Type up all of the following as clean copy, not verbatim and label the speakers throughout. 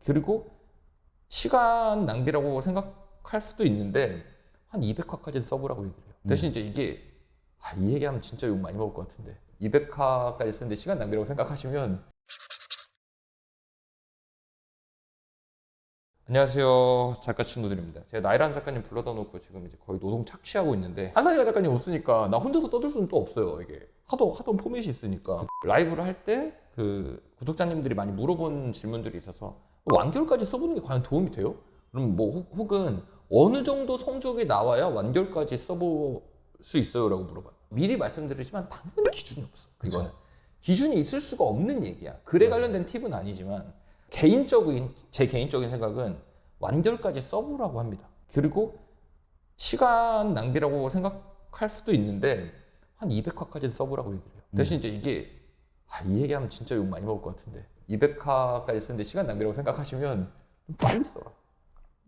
Speaker 1: 그리고 시간 낭비라고 생각할 수도 있는데 한 200화까지 써보라고 얘기를 해요. 대신 이제 이게 이 얘기하면 진짜 욕 많이 먹을 것 같은데 200화까지 쓰는데 시간 낭비라고 생각하시면 안녕하세요, 작가 친구들입니다. 제가 나이란 작가님 불러다 놓고 지금 이제 거의 노동 착취하고 있는데 한상희가 작가님 없으니까 나 혼자서 떠들 수는 또 없어요. 이게 하던 포맷이 있으니까 라이브를 할 때 그 구독자님들이 많이 물어본 질문들이 있어서 완결까지 써보는 게 과연 도움이 돼요? 그럼 뭐 혹은 어느 정도 성적이 나와야 완결까지 써볼 수 있어요? 라고 물어봐요. 미리 말씀드리지만 당연히 기준이 없어. 이거는 기준이 있을 수가 없는 얘기야. 글에 관련된 팁은 아니지만 제 개인적인 생각은 완결까지 써보라고 합니다. 그리고 시간 낭비라고 생각할 수도 있는데 한 200화까지 써보라고 얘기를 해요. 대신 이제 이게 이 얘기하면 진짜 욕 많이 먹을 것 같은데 200화까지 쓰는데 시간 낭비라고 생각하시면 좀 빨리 써라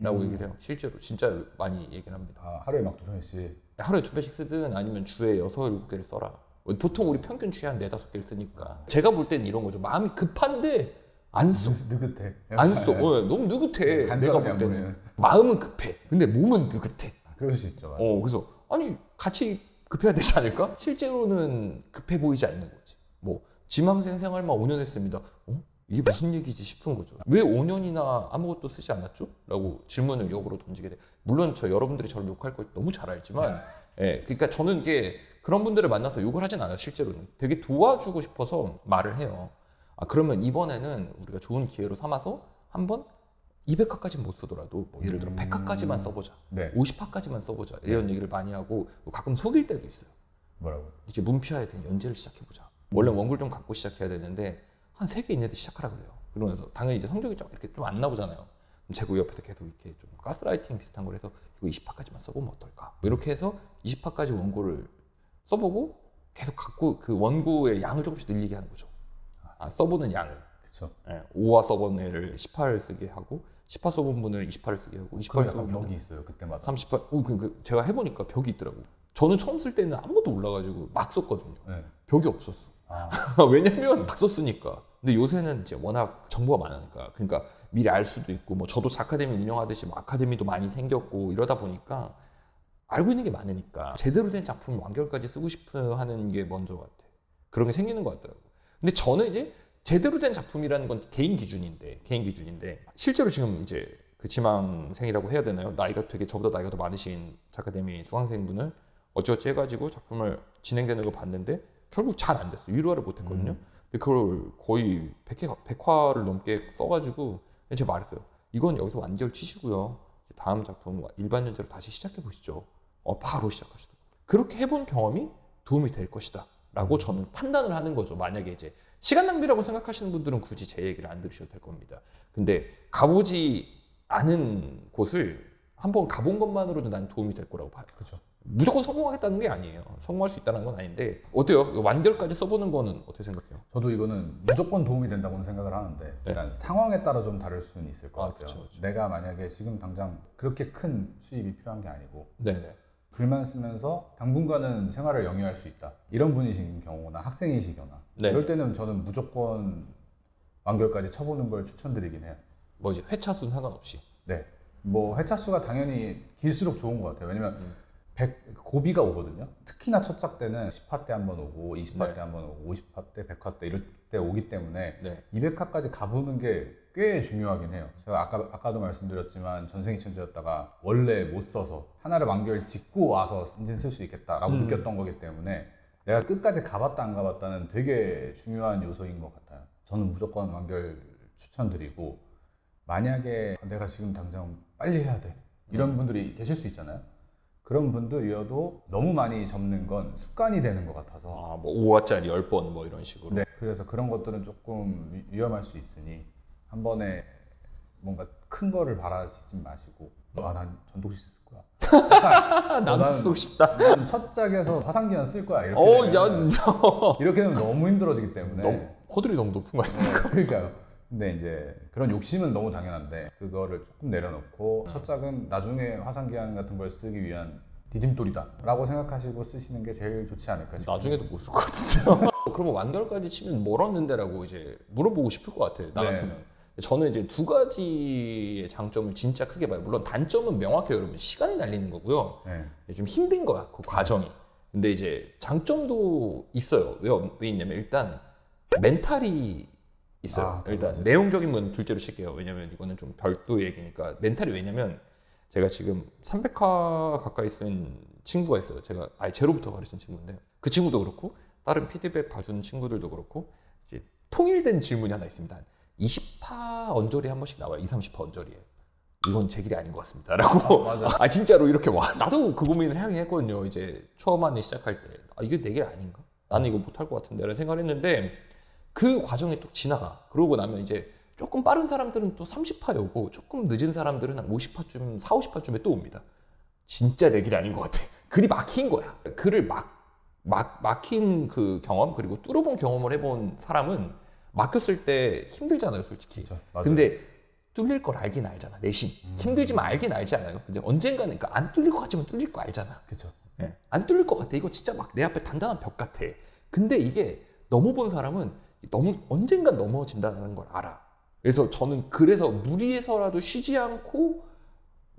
Speaker 1: 라고 얘기를 해요. 실제로 진짜 많이 얘기를 합니다.
Speaker 2: 하루에 막 2편씩?
Speaker 1: 하루에 2편씩 쓰든 아니면 주에 6, 7개를 써라. 보통 우리 평균 주에 한 4, 5개를 쓰니까 제가 볼 때는 이런 거죠. 마음이 급한데 안 써.
Speaker 2: 느긋해.
Speaker 1: 안 써. 너무 느긋해. 내가 볼 때는. 마음은 급해. 근데 몸은 느긋해.
Speaker 2: 그럴 수 있죠. 맞아.
Speaker 1: 그래서 아니 같이 급해야 되지 않을까? 실제로는 급해 보이지 않는 거지. 뭐 지망생 생활만 5년 했습니다. 이게 무슨 얘기지 싶은 거죠. 왜 5년이나 아무것도 쓰지 않았죠? 라고 질문을 역으로 던지게 돼. 물론 여러분들이 저를 욕할 걸 너무 잘 알지만 그러니까 저는 이게 그런 분들을 만나서 욕을 하진 않아요. 실제로는. 되게 도와주고 싶어서 말을 해요. 그러면 이번에는 우리가 좋은 기회로 삼아서 한번 200화까지는 못 쓰더라도 뭐 예를 들어 100화까지만 써보자.
Speaker 2: 네.
Speaker 1: 50화까지만 써보자. 이런 얘기를 많이 하고 가끔 속일 때도 있어요.
Speaker 2: 뭐라고?
Speaker 1: 이제 문피아에 그냥 연재를 시작해보자. 원래 원고를 좀 갖고 시작해야 되는데 한 3개 있는데 시작하라 그래요. 그러면서 당연히 이제 성적이 좀 이렇게 좀 안 나오잖아요. 그럼 제가 옆에서 계속 이렇게 좀 가스라이팅 비슷한 걸 해서 이거 20화까지만 써보면 어떨까? 뭐 이렇게 해서 20화까지 원고를 써보고 계속 갖고 그 원고의 양을 조금씩 늘리게 하는 거죠. 써보는 양을.
Speaker 2: 그쵸.
Speaker 1: 5화 써본 애를 10화를 쓰게 하고 10화 써본 분을 20화를 쓰게 하고 20화를 써본
Speaker 2: 벽이 있어요 그때마다.
Speaker 1: 30화. 제가 해보니까 벽이 있더라고. 저는 처음 쓸 때는 아무것도 몰라가지고 막 썼거든요.
Speaker 2: 네.
Speaker 1: 벽이 없었어. 왜냐면 막 썼으니까. 근데 요새는 이제 워낙 정보가 많으니까. 그러니까 미리 알 수도 있고, 뭐 저도 아카데미 운영하듯이 뭐 아카데미도 많이 생겼고 이러다 보니까 알고 있는 게 많으니까 제대로 된 작품 완결까지 쓰고 싶어 하는 게 먼저 같아. 그런 게 생기는 것 같더라고. 근데 저는 이제 제대로 된 작품이라는 건 개인 기준인데 실제로 지금 이제 그 지망생이라고 해야 되나요? 되게 저보다 나이가 더 많으신 아카데미 수강생분을 어찌어찌 해가지고 작품을 진행되는 걸 봤는데 결국 잘 안 됐어요. 유료화를 못 했거든요. 근데 그걸 거의 100화를 넘게 써가지고 제가 말했어요. 이건 여기서 완결 치시고요. 다음 작품 일반 연재로 다시 시작해 보시죠. 바로 시작하시더라고요. 그렇게 해본 경험이 도움이 될 것이다 라고 저는 판단을 하는 거죠. 만약에 이제 시간 낭비라고 생각하시는 분들은 굳이 제 얘기를 안 들으셔도 될 겁니다. 근데 가보지 않은 곳을 한번 가본 것만으로도 난 도움이 될 거라고 봐요.
Speaker 2: 그렇죠.
Speaker 1: 무조건 성공하겠다는 게 아니에요. 성공할 수 있다는 건 아닌데 어때요? 완결까지 써보는 거는 어떻게 생각해요?
Speaker 2: 저도 이거는 무조건 도움이 된다고는 생각을 하는데 일단 상황에 따라 좀 다를 수는 있을 것 같아요.
Speaker 1: 그쵸.
Speaker 2: 내가 만약에 지금 당장 그렇게 큰 수입이 필요한 게 아니고
Speaker 1: 네네.
Speaker 2: 글만 쓰면서 당분간은 생활을 영위할 수 있다 이런 분이신 경우나 학생이시거나 이럴 때는 저는 무조건 완결까지 쳐보는 걸 추천드리긴 해요.
Speaker 1: 뭐지? 회차 수는 상관없이.
Speaker 2: 네. 뭐 회차 수가 당연히 길수록 좋은 것 같아요. 왜냐면 고비가 오거든요. 특히나 첫 작 때는 10화 때 한 번 오고 20화 때 한 번 오고 50화 때 100화 때 이럴 때 오기 때문에 200화까지 가보는 게 꽤 중요하긴 해요. 제가 아까도 말씀드렸지만 전생이 천재였다가 원래 못 써서 하나를 완결 짓고 와서 인진 쓸 수 있겠다라고 느꼈던 거기 때문에 내가 끝까지 가봤다 안 가봤다는 되게 중요한 요소인 것 같아요. 저는 무조건 완결 추천드리고 만약에 내가 지금 당장 빨리 해야 돼 이런 분들이 계실 수 있잖아요. 그런 분들이어도 너무 많이 접는 건 습관이 되는 것 같아서
Speaker 1: 뭐 5화짜리 10번 뭐 이런 식으로.
Speaker 2: 네, 그래서 그런 것들은 조금 위험할 수 있으니 한 번에 뭔가 큰 거를 바라시지 마시고 난 전독시 쓸 거야.
Speaker 1: 나도 쓰고 싶다.
Speaker 2: 난 첫 작에서 화상기한 쓸 거야. 이렇게 되면 너무 힘들어지기 때문에
Speaker 1: 허들이 너무 높은 거 아닙니까?
Speaker 2: 그러니까요. 근데 이제 그런 욕심은 너무 당연한데 그거를 조금 내려놓고 첫 작은 나중에 화상기한 같은 걸 쓰기 위한 디딤돌이다 라고 생각하시고 쓰시는 게 제일 좋지 않을까 싶어요.
Speaker 1: 나중에도 못 쓸 것 같은데요. 그러면 완결까지 치면 뭘 얻는데 라고 이제 물어보고 싶을 것 같아요. 나 같으면. 저는 이제 두 가지의 장점을 진짜 크게 봐요. 물론 단점은 명확해요, 여러분. 시간이 날리는 거고요.
Speaker 2: 네.
Speaker 1: 좀 힘든 거야, 그 과정이. 근데 이제 장점도 있어요. 왜 있냐면 일단 멘탈이 있어요. 일단
Speaker 2: 맞아요.
Speaker 1: 내용적인 건 둘째로 칠게요. 왜냐면 이거는 좀 별도 얘기니까. 멘탈이 왜냐면 제가 지금 300화 가까이 쓴 친구가 있어요. 제가 아예 제로부터 가르친 친구인데 그 친구도 그렇고 다른 피드백 봐주는 친구들도 그렇고 이제 통일된 질문이 하나 있습니다. 20화 언저리 한 번씩 나와요. 20, 30화 언저리에. 이건 제 길이 아닌 것 같습니다. 라고.
Speaker 2: 맞아.
Speaker 1: 진짜로 이렇게 와. 나도 그 고민을 하긴 했거든요. 이제 초반에 시작할 때. 이게 내 길 아닌가? 나는 이거 못할 것 같은데. 라는 생각을 했는데 그 과정이 또 지나가. 그러고 나면 이제 조금 빠른 사람들은 또 30화에 오고 조금 늦은 사람들은 한 50화쯤, 4, 50화쯤에 또 옵니다. 진짜 내 길이 아닌 것 같아. 글이 막힌 거야. 글을 막힌 그 경험, 그리고 뚫어본 경험을 해본 사람은 막혔을 때 힘들잖아요, 솔직히.
Speaker 2: 그쵸, 맞아요.
Speaker 1: 근데 뚫릴 걸 알긴 알잖아, 내심. 힘들지만 알긴 알지 않아요? 근데 언젠가는 그러니까 안 뚫릴 것 같지만 뚫릴 거 알잖아.
Speaker 2: 그쵸.
Speaker 1: 예. 안 뚫릴 것 같아. 이거 진짜 막 내 앞에 단단한 벽 같아. 근데 이게 넘어본 사람은 언젠간 넘어진다는 걸 알아. 그래서 저는 그래서 무리해서라도 쉬지 않고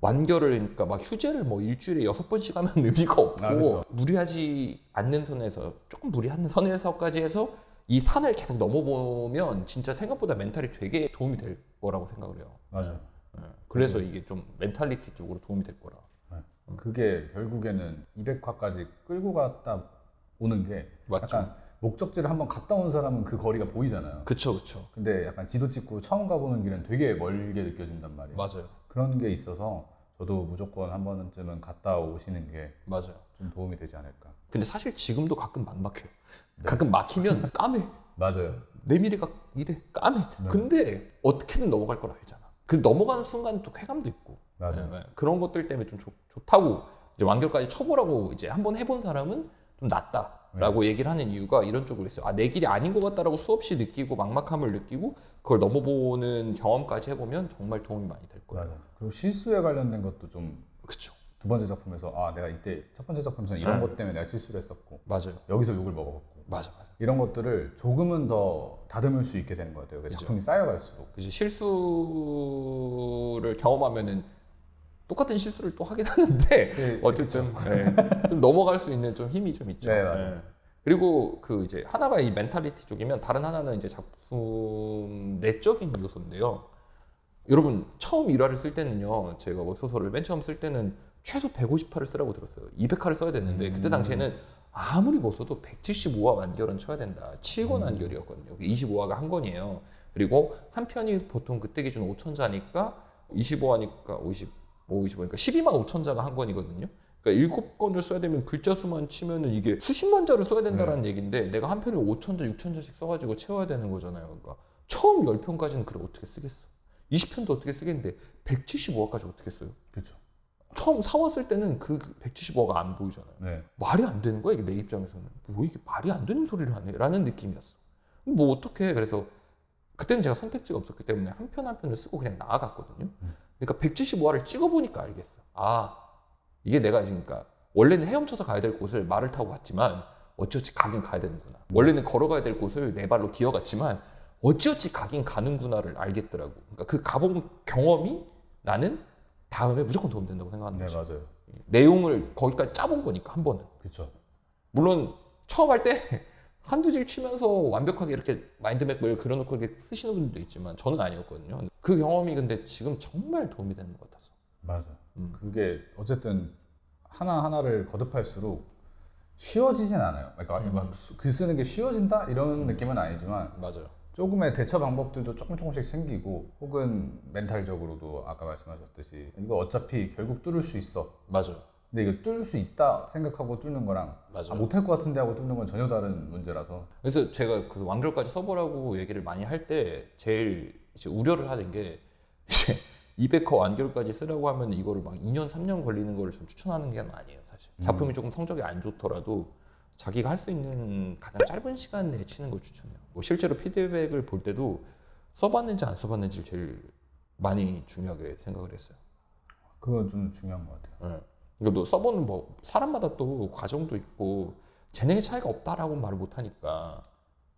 Speaker 1: 완결을, 그러니까 막 휴재를 뭐 일주일에 6번씩 하면 의미가 없고
Speaker 2: 그렇죠.
Speaker 1: 무리하지 않는 선에서 조금 무리한 선에서까지 해서 이 산을 계속 넘어보면 진짜 생각보다 멘탈이 되게 도움이 될 거라고 생각을 해요.
Speaker 2: 맞아요.
Speaker 1: 그래서 이게 좀 멘탈리티 쪽으로 도움이 될 거라.
Speaker 2: 그게 결국에는 200화까지 끌고 갔다 오는 게
Speaker 1: 맞죠.
Speaker 2: 약간 목적지를 한번 갔다 온 사람은 그 거리가 보이잖아요.
Speaker 1: 그쵸.
Speaker 2: 근데 약간 지도 찍고 처음 가보는 길은 되게 멀게 느껴진단 말이에요.
Speaker 1: 맞아요.
Speaker 2: 그런 게 있어서 저도 무조건 한 번쯤은 갔다 오시는 게 좀
Speaker 1: 맞아요.
Speaker 2: 도움이 되지 않을까.
Speaker 1: 근데 사실 지금도 가끔 막혀요. 가끔 막히면 까매.
Speaker 2: 맞아요.
Speaker 1: 내 미래가 이래. 까매. 근데 어떻게든 넘어갈 걸 알잖아. 그 넘어가는 순간 또 쾌감도 있고.
Speaker 2: 맞아요.
Speaker 1: 네. 그런 것들 때문에 좀 좋다고 이제 완결까지 쳐보라고 이제 한번 해본 사람은 좀 낫다라고 얘기를 하는 이유가 이런 쪽으로 있어요. 내 길이 아닌 것 같다라고 수없이 느끼고 막막함을 느끼고 그걸 넘어보는 경험까지 해보면 정말 도움이 많이 될 거예요.
Speaker 2: 맞아요. 그리고 실수에 관련된 것도 좀
Speaker 1: 그렇죠.
Speaker 2: 두 번째 작품에서 내가 이때 첫 번째 작품에서는 이런 것 때문에 내가 실수를 했었고
Speaker 1: 맞아요.
Speaker 2: 여기서 욕을 먹어봤고
Speaker 1: 맞아.
Speaker 2: 이런 것들을 조금은 더 다듬을 수 있게 되는 것 같아요. 그 작품이 쌓여갈수록.
Speaker 1: 이제 실수를 경험하면은 똑같은 실수를 또 하긴 하는데 어쨌든 좀 넘어갈 수 있는 좀 힘이 좀 있죠.
Speaker 2: 네, 맞아요.
Speaker 1: 그리고 그 이제 하나가 이 멘탈리티 쪽이면 다른 하나는 이제 작품 내적인 요소인데요. 여러분 처음 1화를 쓸 때는요, 제가 소설을 맨 처음 쓸 때는 최소 150화를 쓰라고 들었어요. 200화를 써야 됐는데 그때 당시에는 아무리 못 써도 175화 완결은 쳐야 된다. 7권 완결이었거든요. 25화가 한 권이에요. 그리고 한 편이 보통 그때 기준 5천자니까 25화니까 25니까 12만 5천 자가 한 권이거든요. 그러니까 7권을 써야 되면 글자 수만 치면은 이게 수십만 자를 써야 된다는 얘기인데 내가 한 편을 5천 자, 6천 자씩 써가지고 채워야 되는 거잖아요. 그러니까 처음 10편까지는 글을 어떻게 쓰겠어? 20편도 어떻게 쓰겠는데 175화까지 어떻게 써요?
Speaker 2: 그렇죠.
Speaker 1: 처음 사왔을 때는 그 175화가 안 보이잖아요.
Speaker 2: 네.
Speaker 1: 말이 안 되는 거야, 이게 내 입장에서는. 뭐 이게 말이 안 되는 소리를 하네? 라는 느낌이었어. 뭐 어떡해. 그래서 그때는 제가 선택지가 없었기 때문에 한 편 한 편을 쓰고 그냥 나아갔거든요. 그러니까 175화를 찍어보니까 알겠어. 이게 내가 그러니까 원래는 헤엄쳐서 가야 될 곳을 말을 타고 갔지만 어찌어찌 가긴 가야 되는구나. 원래는 걸어가야 될 곳을 내 발로 기어갔지만 어찌어찌 가긴 가는구나를 알겠더라고. 그러니까 그 가본 경험이 나는 다음에 무조건 도움된다고 생각하는
Speaker 2: 네,
Speaker 1: 거지.
Speaker 2: 맞아요.
Speaker 1: 내용을 거기까지 짜본 거니까 한 번은.
Speaker 2: 그렇죠.
Speaker 1: 물론 처음 할 때 한두 줄 치면서 완벽하게 이렇게 마인드맵을 그려놓고 이렇게 쓰시는 분들도 있지만 저는 아니었거든요. 그 경험이 근데 지금 정말 도움이 되는 것 같아서.
Speaker 2: 맞아. 그게 어쨌든 하나하나를 거듭할수록 쉬워지진 않아요. 그러니까 막 글 쓰는 게 쉬워진다 이런 느낌은 아니지만
Speaker 1: 맞아요.
Speaker 2: 조금의 대처 방법들도 조금씩 생기고 혹은 멘탈적으로도 아까 말씀하셨듯이 이거 어차피 결국 뚫을 수 있어.
Speaker 1: 맞아요.
Speaker 2: 근데 이거 뚫을 수 있다 생각하고 뚫는 거랑
Speaker 1: 맞아요.
Speaker 2: 못할 것 같은데 하고 뚫는 건 전혀 다른 문제라서.
Speaker 1: 그래서 제가 그 완결까지 써보라고 얘기를 많이 할 때 제일 이제 우려를 하는 게 이제 200화 완결까지 쓰라고 하면 이거를 막 2년, 3년 걸리는 거를 좀 추천하는 게 아니에요, 사실. 작품이 조금 성적이 안 좋더라도 자기가 할 수 있는 가장 짧은 시간 내에 치는 걸 추천해요. 뭐 실제로 피드백을 볼 때도 써봤는지 안 써봤는지 제일 많이 중요하게 생각을 했어요.
Speaker 2: 그건 좀 중요한 것 같아요.
Speaker 1: 네. 이거 써보는 뭐 사람마다 또 과정도 있고 재능의 차이가 없다라고 말을 못 하니까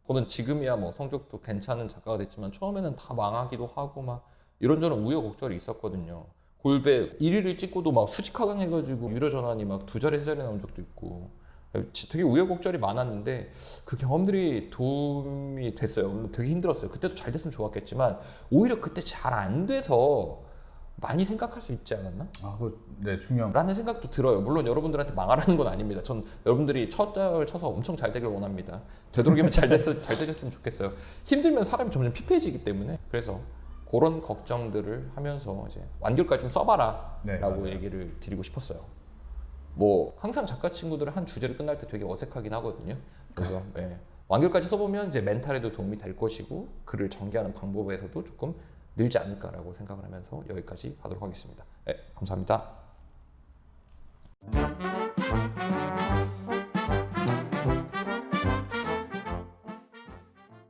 Speaker 1: 저는 지금이야 뭐 성적도 괜찮은 작가가 됐지만 처음에는 다 망하기도 하고 막 이런저런 우여곡절이 있었거든요. 골배 1위를 찍고도 막 수직하강 해가지고 유료 전환이 막 2자리 3자리 나온 적도 있고 되게 우여곡절이 많았는데 그 경험들이 도움이 됐어요. 물론 되게 힘들었어요. 그때도 잘 됐으면 좋았겠지만 오히려 그때 잘 안 돼서 많이 생각할 수 있지 않았나?
Speaker 2: 네, 중요한.
Speaker 1: 라는 생각도 들어요. 물론 여러분들한테 망하라는 건 아닙니다. 전 여러분들이 첫 짝을 쳐서 엄청 잘 되길 원합니다. 되도록이면 잘 되셨으면 좋겠어요. 힘들면 사람이 점점 피폐해지기 때문에. 그래서 그런 걱정들을 하면서 이제 완결까지 좀 써봐라
Speaker 2: 네,
Speaker 1: 라고
Speaker 2: 맞아요.
Speaker 1: 얘기를 드리고 싶었어요. 뭐 항상 작가 친구들은 한 주제를 끝날 때 되게 어색하긴 하거든요. 그래서 네. 완결까지 써보면 이제 멘탈에도 도움이 될 것이고 글을 전개하는 방법에서도 조금 늘지 않을까라고 생각을 하면서 여기까지 하도록 하겠습니다. 네, 감사합니다.